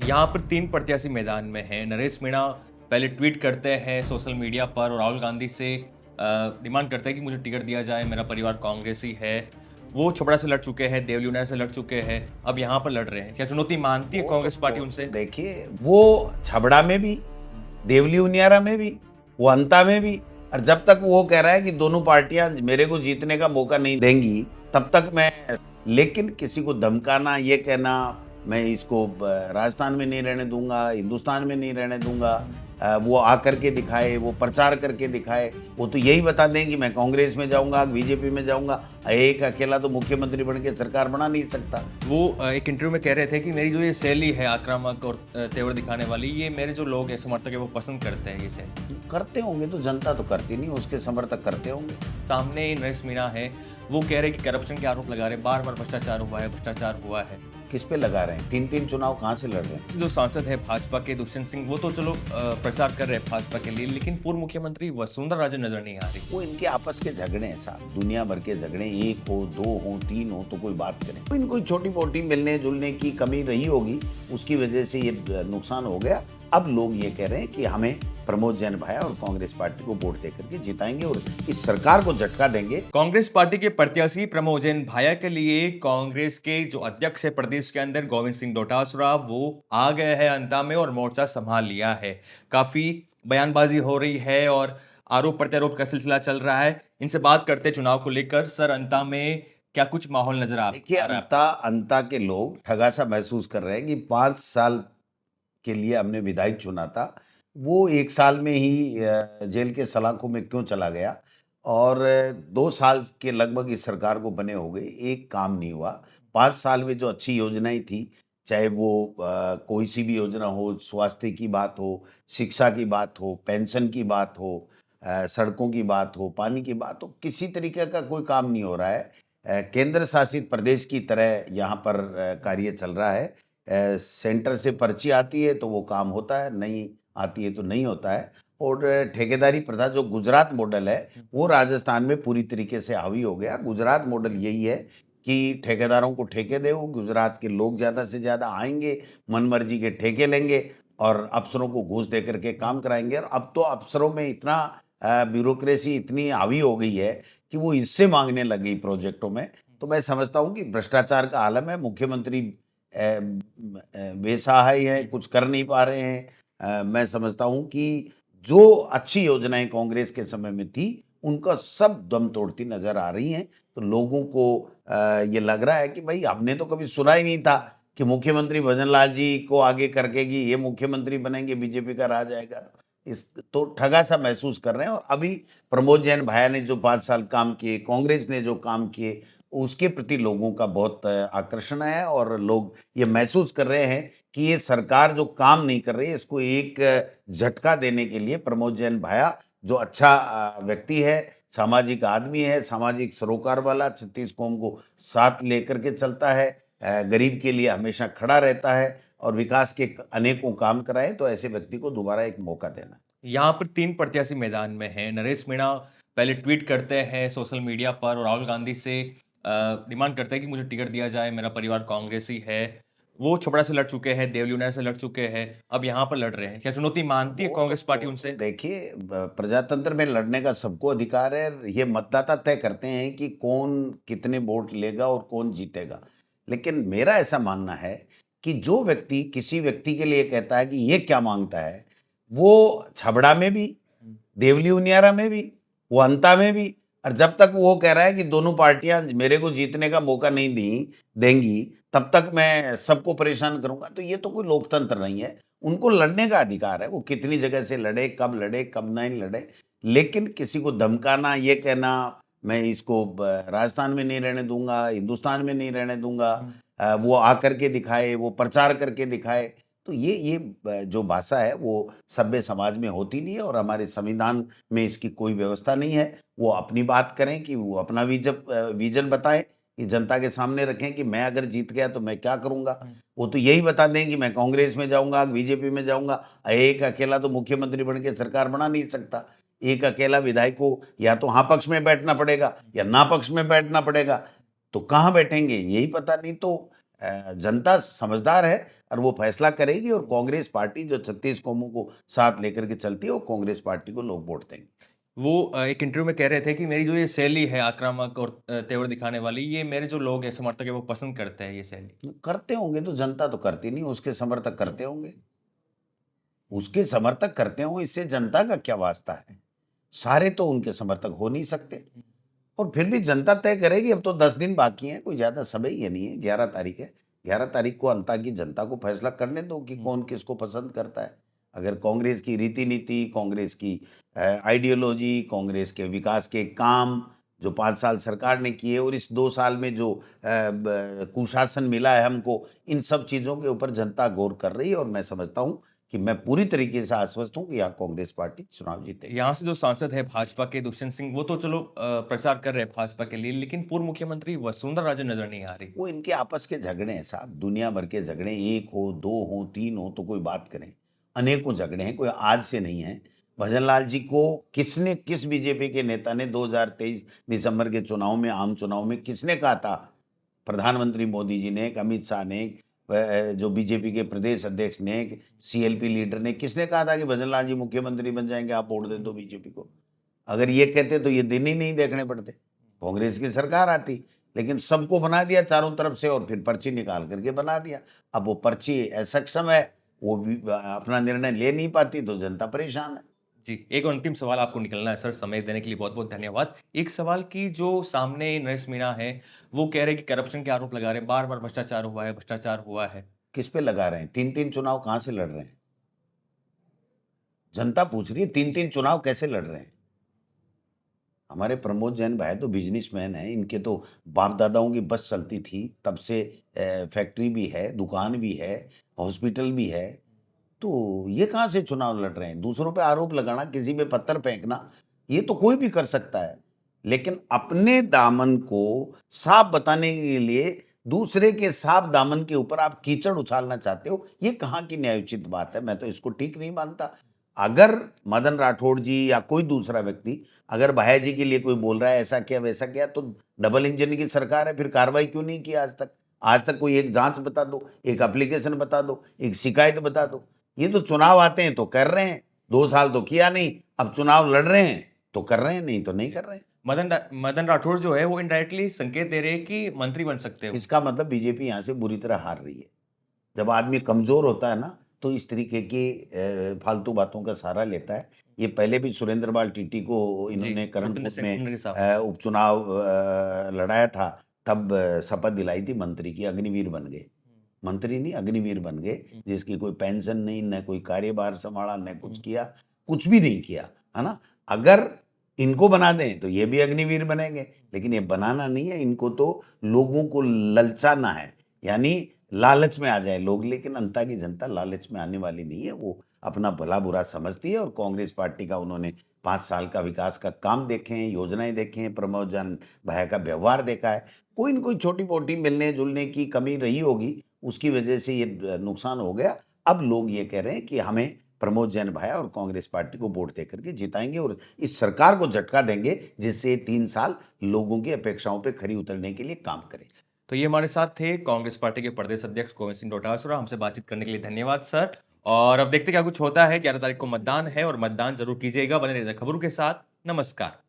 यहाँ पर 3 प्रत्याशी मैदान में हैं। नरेश मीणा पहले ट्वीट करते हैं सोशल मीडिया पर और राहुल गांधी से डिमांड करते हैं कि मुझे टिकट दिया जाए, मेरा परिवार कांग्रेसी है। वो छपरा से लड़ चुके हैं, देवलियाना से लड़ चुके हैं, अब यहाँ पर लड़ रहे हैं। क्या चुनौती मानती है कांग्रेस पार्टी उनसे? देखिए, वो छबड़ा में भी, देवली उनियारा में भी, वो अंता में भी, और जब तक वो कह रहा है कि दोनों पार्टियां मेरे को जीतने का मौका नहीं देंगी तब तक मैं, लेकिन किसी को धमकाना, ये कहना मैं इसको राजस्थान में नहीं रहने दूंगा, हिंदुस्तान में नहीं रहने दूंगा, वो आकर के दिखाए, वो प्रचार करके दिखाए, वो तो यही बता दें कि मैं कांग्रेस में जाऊंगा, बीजेपी में जाऊंगा। एक अकेला तो मुख्यमंत्री बन के सरकार बना नहीं सकता। वो एक इंटरव्यू में कह रहे थे कि मेरी जो ये शैली है आक्रामक और तेवर दिखाने वाली, ये मेरे जो लोग हैं समर्थक है वो पसंद करते हैं ये शैली। करते होंगे तो जनता तो करती नहीं, उसके समर्थक करते होंगे। सामने नरेश मीणा है, वो कह रहे हैं कि करप्शन के आरोप लगा रहे हैं, बार-बार भ्रष्टाचार हुआ है, भ्रष्टाचार हुआ है। किस पे लगा रहे हैं? 3-3 चुनाव कहाँ से लड़ रहे हैं? जो सांसद है भाजपा के दुष्यंत सिंह, वो तो चलो प्रचार कर रहे हैं भाजपा के लिए, लेकिन पूर्व मुख्यमंत्री वसुंधरा राजे नजर नहीं आ रही। वो इनके आपस के झगड़े हैं साहब, दुनिया भर के झगड़े, 1 हो, 2 हो, 3 हो तो कोई बात करें। तो इनको छोटी मोटी मिलने जुलने की कमी रही होगी, उसकी वजह से ये नुकसान हो गया। अब लोग ये कह रहे हैं कि हमें प्रमोद जैन भाया और कांग्रेस पार्टी को वोट देकर के जिताएंगे और इस सरकार को झटका देंगे। कांग्रेस पार्टी के प्रत्याशी प्रमोद जैन भाया के लिए कांग्रेस के जो अध्यक्ष है प्रदेश के अंदर गोविंद सिंह डोटासरा, वो आ गए हैं अंता में और मोर्चा संभाल लिया है। काफी बयानबाजी हो रही है और आरोप प्रत्यारोप का सिलसिला चल रहा है। इनसे बात करते हैं चुनाव को लेकर। सर, अंता में क्या कुछ माहौल नजर आ देखिए, रहा है? अंता के लोग ठगा सा महसूस कर रहे हैं कि 5 साल के लिए हमने विधायक चुना था, वो 1 साल में ही जेल के सलाखों में क्यों चला गया, और 2 साल के लगभग इस सरकार को बने हो गए, एक काम नहीं हुआ। 5 साल में जो अच्छी योजनाएं थी, चाहे वो कोई सी भी योजना हो, स्वास्थ्य की बात हो, शिक्षा की बात हो, पेंशन की बात हो, सड़कों की बात हो, पानी की बात हो, किसी तरीके का कोई काम नहीं हो रहा है। केंद्र शासित प्रदेश की तरह यहाँ पर कार्य चल रहा है। सेंटर से पर्ची आती है तो वो काम होता है, नहीं आती है तो नहीं होता है। और ठेकेदारी प्रथा जो गुजरात मॉडल है, वो राजस्थान में पूरी तरीके से हावी हो गया। गुजरात मॉडल यही है कि ठेकेदारों को ठेके दो, गुजरात के लोग ज़्यादा से ज़्यादा आएंगे, मनमर्जी के ठेके लेंगे और अफसरों को घूस दे करके काम कराएंगे। और अब तो अफसरों में इतना ब्यूरोक्रेसी इतनी हावी हो गई है कि वो इससे मांगने लग गई प्रोजेक्टों में। तो मैं समझता हूँ कि भ्रष्टाचार का आलम है। मुख्यमंत्री बेसहाय हैं, कुछ कर नहीं पा रहे हैं। मैं समझता हूँ कि जो अच्छी योजनाएं कांग्रेस के समय में थी, उनका सब दम तोड़ती नजर आ रही हैं। तो लोगों को ये लग रहा है कि भाई हमने तो कभी सुना ही नहीं था कि मुख्यमंत्री भजन लाल जी को आगे करके कि ये मुख्यमंत्री बनेंगे, बीजेपी का राज आएगा। इस तो ठगा सा महसूस कर रहे हैं। और अभी प्रमोद जैन भाया ने जो 5 साल काम किए, कांग्रेस ने जो काम किए, उसके प्रति लोगों का बहुत आकर्षण है और लोग ये महसूस कर रहे हैं कि ये सरकार जो काम नहीं कर रही है, इसको एक झटका देने के लिए प्रमोद जैन भाया, जो अच्छा व्यक्ति है, सामाजिक आदमी है, सामाजिक सरोकार वाला, छत्तीस कौम को साथ लेकर के चलता है, गरीब के लिए हमेशा खड़ा रहता है और विकास के अनेकों काम कराए, तो ऐसे व्यक्ति को दोबारा एक मौका देना। यहाँ पर 3 प्रत्याशी मैदान में हैं। नरेश मीणा पहले ट्वीट करते हैं सोशल मीडिया पर और राहुल गांधी से डिमांड करते हैं कि मुझे टिकट दिया जाए, मेरा परिवार कांग्रेसी है। वो छपरा से लड़ चुके हैं, देवलियाना से लड़ चुके हैं, अब यहाँ पर लड़ रहे हैं। क्या चुनौती मानती है कांग्रेस पार्टी उनसे? देखिए, प्रजातंत्र में लड़ने का सबको अधिकार है। ये मतदाता तय करते हैं कि कौन कितने वोट लेगा और कौन जीतेगा। लेकिन मेरा ऐसा मानना है कि जो व्यक्ति किसी व्यक्ति के लिए कहता है कि ये क्या मांगता है, वो छबड़ा में भी, देवली उनियारा में भी, वो अंता में भी, और जब तक वो कह रहा है कि दोनों पार्टियां मेरे को जीतने का मौका नहीं देंगी तब तक मैं सबको परेशान करूंगा, तो ये तो कोई लोकतंत्र नहीं है। उनको लड़ने का अधिकार है, वो कितनी जगह से लड़े, कब नहीं लड़े। लेकिन किसी को धमकाना, ये कहना मैं इसको राजस्थान में नहीं रहने दूंगा, हिंदुस्तान में नहीं रहने दूंगा, वो आकर के दिखाए, वो प्रचार करके दिखाए, तो ये जो भाषा है वो सभ्य समाज में होती नहीं है और हमारे संविधान में इसकी कोई व्यवस्था नहीं है। वो अपनी बात करें, कि वो अपना विजन बताएं, कि जनता के सामने रखें कि मैं अगर जीत गया तो मैं क्या करूंगा। वो तो यही बता दें कि मैं कांग्रेस में जाऊंगा, बीजेपी में जाऊंगा। एक अकेला तो मुख्यमंत्री बन के सरकार बना नहीं सकता। एक अकेला विधायक को या तो हाँ पक्ष में बैठना पड़ेगा या ना पक्ष में बैठना पड़ेगा। तो कहाँ बैठेंगे यही पता नहीं। तो जनता समझदार है और वो फैसला करेगी, और कांग्रेस पार्टी जो 36 कौमों को साथ लेकर के चलती है, वो कांग्रेस पार्टी को लोग वोट देंगे। वो एक इंटरव्यू में कह रहे थे कि मेरी जो ये शैली है आक्रामक और तेवर दिखाने वाली, ये मेरे जो लोग हैं, समर्थक हैं, वो पसंद करते हैं ये शैली। करते होंगे तो, जनता तो करती नहीं, उसके समर्थक करते होंगे। उसके समर्थक करते हो, इससे जनता का क्या वास्ता है? सारे तो उनके समर्थक हो नहीं सकते, और फिर भी जनता तय करेगी। अब तो 10 दिन बाकी हैं, कोई ज़्यादा समय ये नहीं है, 11 तारीख है। 11 तारीख को अंता की जनता को फैसला करने दो कि कौन किसको पसंद करता है। अगर कांग्रेस की रीति-नीति, कांग्रेस की आइडियोलॉजी, कांग्रेस के विकास के काम जो 5 साल सरकार ने किए, और इस 2 साल में जो कुशासन मिला है हमको, इन सब चीज़ों के ऊपर जनता गौर कर रही है, और मैं समझता हूँ कि मैं पूरी तरीके से आश्वस्त हूँ कि यहाँ कांग्रेस पार्टी चुनाव जीतेगी। यहाँ से जो सांसद है भाजपा के दुष्यंत सिंह, वो तो चलो प्रचार कर रहे हैं भाजपा के लिए, लेकिन पूर्व मुख्यमंत्री वसुंधरा राजे नजर नहीं आ रही। वो इनके आपस के झगड़े हैं साहब, दुनिया भर के झगड़े, 1 हो, 2 हो, 3 हो तो कोई बात करें। अनेकों झगड़े हैं, कोई आज से नहीं है। भजन लाल जी को किस बीजेपी के नेता ने 2023 दिसंबर के चुनाव में, आम चुनाव में किसने कहा था? प्रधानमंत्री मोदी जी ने, एक अमित शाह ने, जो बीजेपी के प्रदेश अध्यक्ष ने, एक सीएलपी लीडर ने, किसने कहा था कि भजन लाल जी मुख्यमंत्री बन जाएँगे, आप वोट दे दो बीजेपी को? अगर ये कहते तो ये दिन ही नहीं देखने पड़ते। कांग्रेस की सरकार आती, लेकिन सबको बना दिया चारों तरफ से, और फिर पर्ची निकाल करके बना दिया। अब वो पर्ची असक्षम है, वो भी अपना निर्णय ले नहीं पाती, तो जनता परेशान है। जी, एक अंतिम सवाल आपको निकलना है सर, समय देने के लिए बहुत-बहुत धन्यवाद। एक सवाल की जो सामने नरेश मीणा हैं, वो कह रहे हैं कि करप्शन के आरोप लगा रहे हैं, बार-बार भ्रष्टाचार हुआ है, भ्रष्टाचार हुआ है। किस पे लगा रहे हैं? 3-3 चुनाव कहाँ से लड़ रहे हैं? जनता पूछ रही है, 3-3 चुनाव कैसे लड़ रहे हैं? हमारे प्रमोद जैन भाई तो बिजनेसमैन हैं, इनके तो बाप दादाओं की बस चलती थी, तब से फैक्ट्री भी है, दुकान भी है, हॉस्पिटल भी है। तो ये कहाँ से चुनाव लड़ रहे हैं? दूसरों पे आरोप लगाना, किसी पे पत्थर फेंकना, ये तो कोई भी कर सकता है। लेकिन अपने दामन को साफ बताने के लिए दूसरे के साफ दामन के ऊपर आप कीचड़ उछालना चाहते हो, ये कहाँ की न्यायोचित बात है? मैं तो इसको ठीक नहीं मानता। अगर मदन राठौड़ जी या कोई दूसरा व्यक्ति अगर भाया जी के लिए कोई बोल रहा है ऐसा किया वैसा किया, तो डबल इंजन की सरकार है, फिर कार्रवाई क्यों नहीं की आज तक? आज तक कोई एक जांच बता दो, एक एप्लीकेशन बता दो, एक शिकायत बता दो। ये तो चुनाव आते हैं तो कर रहे हैं, 2 साल तो किया नहीं, अब चुनाव लड़ रहे हैं तो कर रहे हैं, नहीं तो नहीं कर रहे हैं। मदन राठौड़ जो है, वो इनडायरेक्टली संकेत दे रहे हैं कि मंत्री बन सकते हो। इसका मतलब बीजेपी यहाँ से बुरी तरह हार रही है। जब आदमी कमज़ोर होता है ना, तो इस तरीके की फालतू बातों का सहारा लेता है। ये पहले भी सुरेंद्र पाल टीटी को जी, इन्होंने भूपेंद्र करणपुर सिंह में हुड्डा साहब। उपचुनाव लड़ाया था, तब शपथ दिलाई थी मंत्री की, अग्निवीर बन गए। मंत्री नहीं, अग्निवीर बन गए, जिसकी कोई पेंशन नहीं, न कोई कार्यभार संभाला, न कुछ किया, कुछ भी नहीं किया, है ना? अगर इनको बना दें तो ये भी अग्निवीर बनेंगे, लेकिन ये बनाना नहीं है, इनको तो लोगों को ललचाना है, यानी लालच में आ जाए लोग। लेकिन अंता की जनता लालच में आने वाली नहीं है, वो अपना भला बुरा समझती है, और कांग्रेस पार्टी का उन्होंने 5 साल का विकास का काम देखे हैं, योजनाएं देखे हैं, प्रमोद जैन भाई का व्यवहार देखा है। कोई न कोई छोटी-मोटी मिलने-जुलने की कमी रही होगी, उसकी वजह से ये नुकसान हो गया। अब लोग ये कह रहे हैं कि हमें प्रमोद जैन भाया और कांग्रेस पार्टी को वोट देकर के जिताएंगे, और इस सरकार को झटका देंगे, जिससे ये 3 साल लोगों की अपेक्षाओं पे खरी उतरने के लिए काम करे। तो ये हमारे साथ थे कांग्रेस पार्टी के प्रदेश अध्यक्ष गोविंद सिंह डोटासरा। हमसे बातचीत करने के लिए धन्यवाद सर। और अब देखते हैं क्या कुछ होता है। 11 तारीख को मतदान है और मतदान ज़रूर कीजिएगा। बने रहिए खबरों के साथ। नमस्कार।